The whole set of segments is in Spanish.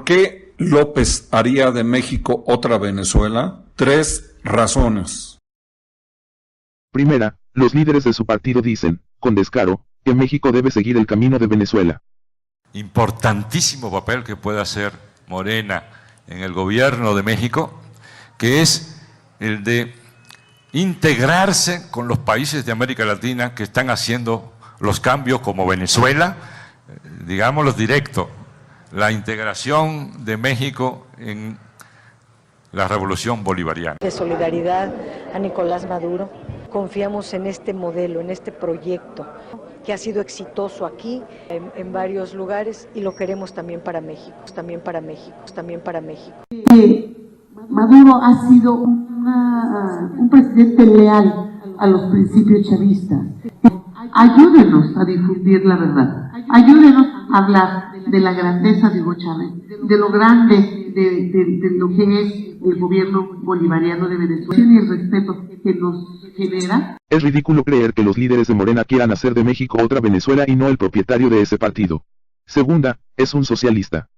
¿Por qué López haría de México otra Venezuela? 3 razones. Primera, los líderes de su partido dicen, con descaro, que México debe seguir el camino de Venezuela. Importantísimo papel que puede hacer Morena en el gobierno de México, que es el de integrarse con los países de América Latina que están haciendo los cambios, como Venezuela, digámoslo directo, la integración de México en la revolución bolivariana. De solidaridad a Nicolás Maduro, confiamos en este modelo, en este proyecto que ha sido exitoso aquí en varios lugares y lo queremos también para México, también para México, también para México. Maduro ha sido un presidente leal a los principios chavistas. Ayúdenos a difundir la verdad, ayúdenos a hablar de la grandeza de Hugo Chávez, de lo grande de lo que es el gobierno bolivariano de Venezuela y el respeto que nos genera. Es ridículo creer que los líderes de Morena quieran hacer de México otra Venezuela y no el propietario de ese partido. Segunda, es un socialista.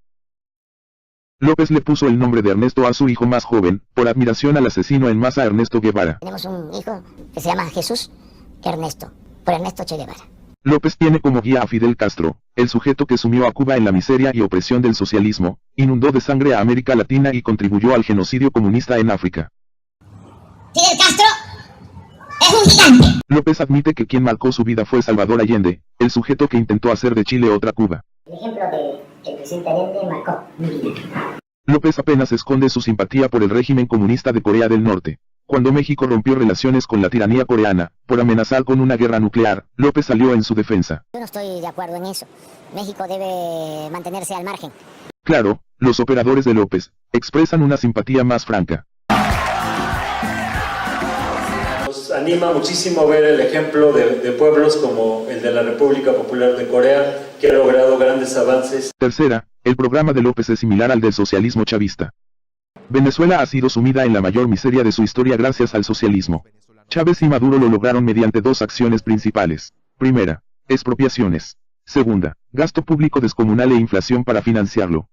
López le puso el nombre de Ernesto a su hijo más joven, por admiración al asesino en masa Ernesto Guevara. Tenemos un hijo que se llama Jesús Ernesto, por Ernesto Che Guevara. López tiene como guía a Fidel Castro, el sujeto que sumió a Cuba en la miseria y opresión del socialismo, inundó de sangre a América Latina y contribuyó al genocidio comunista en África. Fidel Castro es un gigante. López admite que quien marcó su vida fue Salvador Allende, el sujeto que intentó hacer de Chile otra Cuba. El ejemplo del presidente Allende marcó mi vida. López apenas esconde su simpatía por el régimen comunista de Corea del Norte. Cuando México rompió relaciones con la tiranía coreana, por amenazar con una guerra nuclear, López salió en su defensa. Yo no estoy de acuerdo en eso. México debe mantenerse al margen. Claro, los operadores de López expresan una simpatía más franca. Nos anima muchísimo ver el ejemplo de pueblos como el de la República Popular de Corea, que ha logrado grandes avances. Tercera, el programa de López es similar al del socialismo chavista. Venezuela ha sido sumida en la mayor miseria de su historia gracias al socialismo. Chávez y Maduro lo lograron mediante 2 acciones principales. Primera, expropiaciones. Segunda, gasto público descomunal e inflación para financiarlo.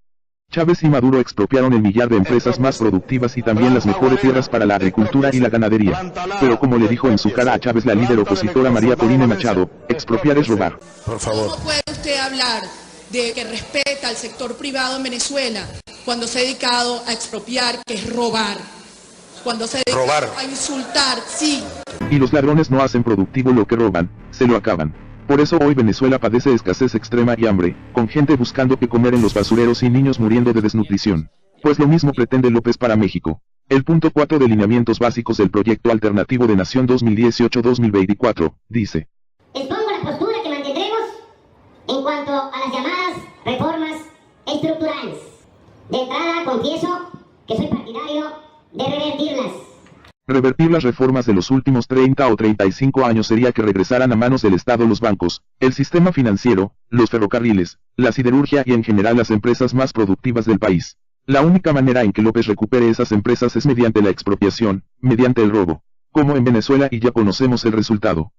Chávez y Maduro expropiaron el millar de empresas más productivas y también las mejores tierras para la agricultura y la ganadería. Pero como le dijo en su cara a Chávez la líder opositora María Corina Machado, expropiar es robar. Por favor. ¿Cómo puede usted hablar de que respeta al sector privado en Venezuela cuando se ha dedicado a expropiar, que es robar? Cuando se ha dedicado a insultar, sí. Y los ladrones no hacen productivo lo que roban, se lo acaban. Por eso hoy Venezuela padece escasez extrema y hambre, con gente buscando qué comer en los basureros y niños muriendo de desnutrición. Pues lo mismo pretende López para México. El punto 4 de lineamientos básicos del proyecto alternativo de Nación 2018-2024, dice: Expongo la postura que mantendremos en cuanto a las llamadas reformas estructurales. De entrada confieso que soy partidario de revertirlas. Revertir las reformas de los últimos 30 o 35 años sería que regresaran a manos del Estado los bancos, el sistema financiero, los ferrocarriles, la siderurgia y en general las empresas más productivas del país. La única manera en que López recupere esas empresas es mediante la expropiación, mediante el robo. Como en Venezuela, y ya conocemos el resultado.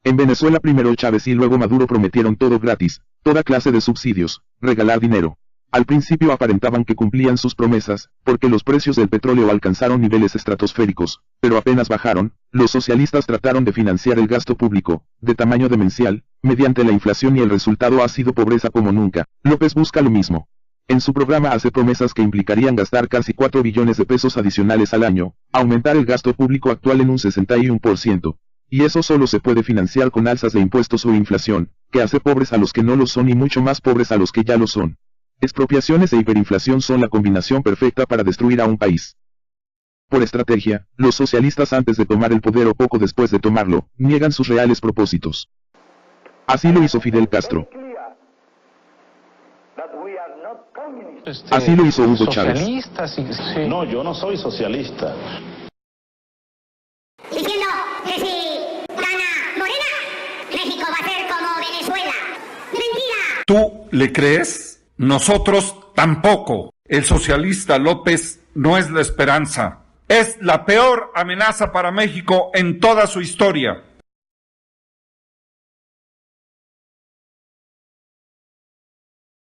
En Venezuela primero Chávez y luego Maduro prometieron todo gratis, toda clase de subsidios, regalar dinero. Al principio aparentaban que cumplían sus promesas, porque los precios del petróleo alcanzaron niveles estratosféricos, pero apenas bajaron, los socialistas trataron de financiar el gasto público, de tamaño demencial, mediante la inflación y el resultado ha sido pobreza como nunca. López busca lo mismo. En su programa hace promesas que implicarían gastar casi 4 billones de pesos adicionales al año, aumentar el gasto público actual en un 61%. Y eso solo se puede financiar con alzas de impuestos o inflación, que hace pobres a los que no lo son y mucho más pobres a los que ya lo son. Expropiaciones e hiperinflación son la combinación perfecta para destruir a un país. Por estrategia, los socialistas antes de tomar el poder o poco después de tomarlo, niegan sus reales propósitos. Así lo hizo Fidel Castro. Así lo hizo Hugo Chávez. Sí. No, yo no soy socialista. Diciendo que si gana Morena, México va a ser como Venezuela. ¡Mentira! ¿Tú le crees? Nosotros tampoco. El socialista López no es la esperanza. Es la peor amenaza para México en toda su historia.